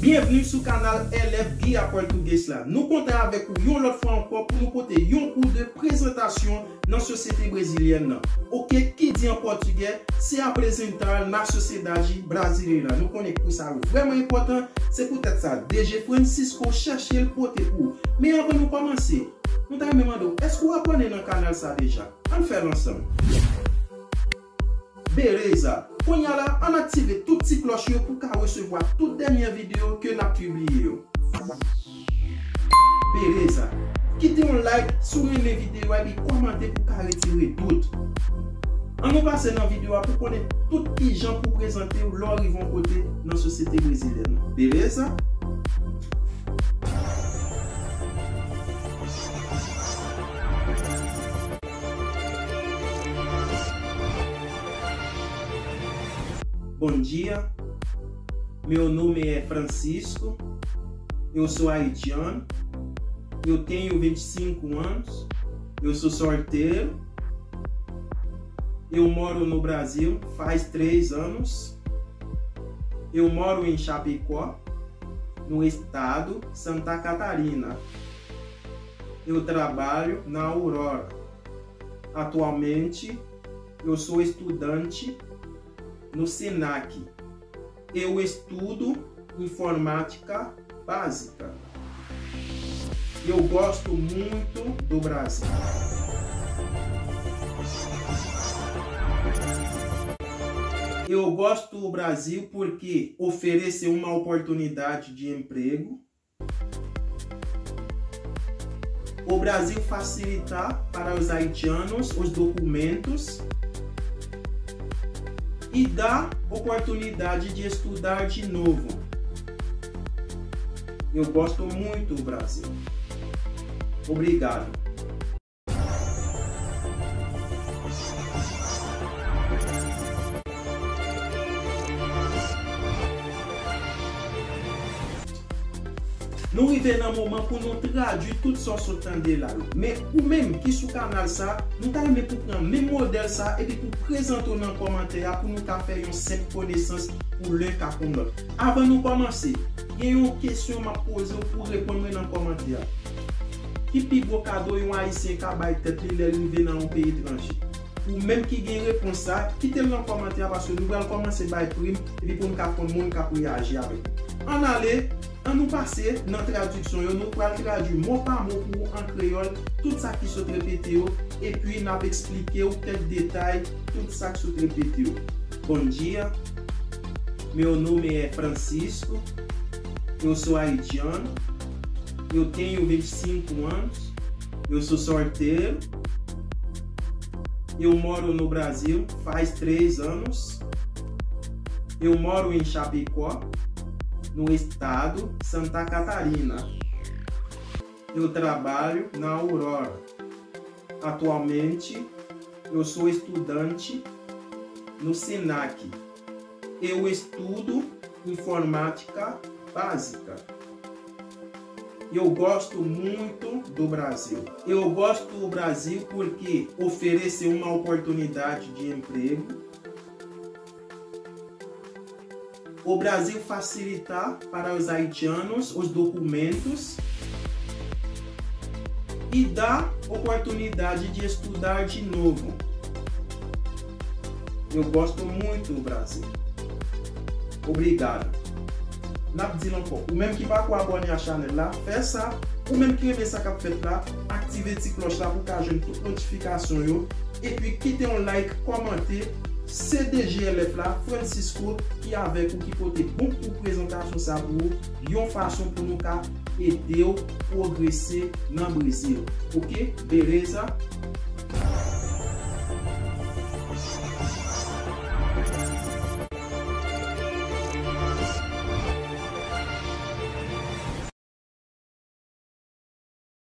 Bienvenue sur le canal Élève Guia Portugais là. Nous comptons avec vous une autre fois encore pour nous porter un cours de présentation dans la société brésilienne. Ok, qui dit en portugais, c'est à présenter la société brésilienne. Nous connaissons pour ça. Vraiment important, c'est peut-être ça. DG Francisco cherche le porter pour. Mais avant de commencer, nous t'avons demandé, est-ce que vous apprenez dans le canal ça déjà? On fait ensemble. Beleza. On y a là, on active tout petit cloche pour recevoir toute dernière vidéo que nous avons publiée. Beleza. Quittez un like sur les vidéos et commentez pour retirer tout. On nous passe dans la vidéo pour connaître tout les gens pour présenter leur ils vont côté dans la société brésilienne. Beleza. Bom dia, meu nome é Francisco, eu sou haitiano, eu tenho 25 anos, eu sou solteiro, eu moro no Brasil faz 3 anos, eu moro em Chapecó, no estado Santa Catarina, eu trabalho na Aurora, atualmente eu sou estudante no Senac. Eu estudo informática básica. Eu gosto muito do Brasil. Eu gosto do Brasil porque oferece uma oportunidade de emprego. O Brasil facilita para os haitianos os documentos e dá oportunidade de estudar de novo. Eu gosto muito do Brasil. Obrigado. Nous arrivons dans un moment pour nous traduire tout ça sur le temps de là. Mais ou même qui sur le canal ça, nous allons pour prendre le même modèle ça et puis pour présenter dans les commentaires pour nous faire une simple connaissance pour l'un qu'à pour l'autre. Avant de commencer, il y a une question à poser pour répondre dans les commentaires. Qui plus beau cadeau un haïtien qui a tête arrivé dans un pays étranger? Ou même qui a une réponse ça, quittez-le dans les commentaires parce que nous allons commencer par prime et puis pour nous faire le monde qui réagir avec. En aller. On nous passe dans la traduction, nous allons traduire mot par mot pour en créole tout ça qui se répète et puis nous allons expliquer quelques détails tout ça qui se répète. Bom dia, meu nome é Francisco, eu sou haitiano, eu tenho 25 anos, eu sou solteiro, eu moro no Brasil faz 3 anos, eu moro em Chapecó, no estado Santa Catarina. Eu trabalho na Aurora. Atualmente, eu sou estudante no Senac. Eu estudo informática básica. Eu gosto muito do Brasil. Eu gosto do Brasil porque oferece uma oportunidade de emprego. O Brasil facilita para os haitianos os documentos e dá oportunidade de estudar de novo. Eu gosto muito do Brasil. Obrigado. O même qui va abonner à la chaîne là, fait ça. Ou même qui aime ça qu'a fait là, activez cette cloche là pour que j'ai toute notification et puis quittez un like, commentez. C'est DGLF là, Francisco, qui avec ou qui côté bon pour présentation ça pour une façon pour nous aider à progresser dans le Brésil. Ok, beleza?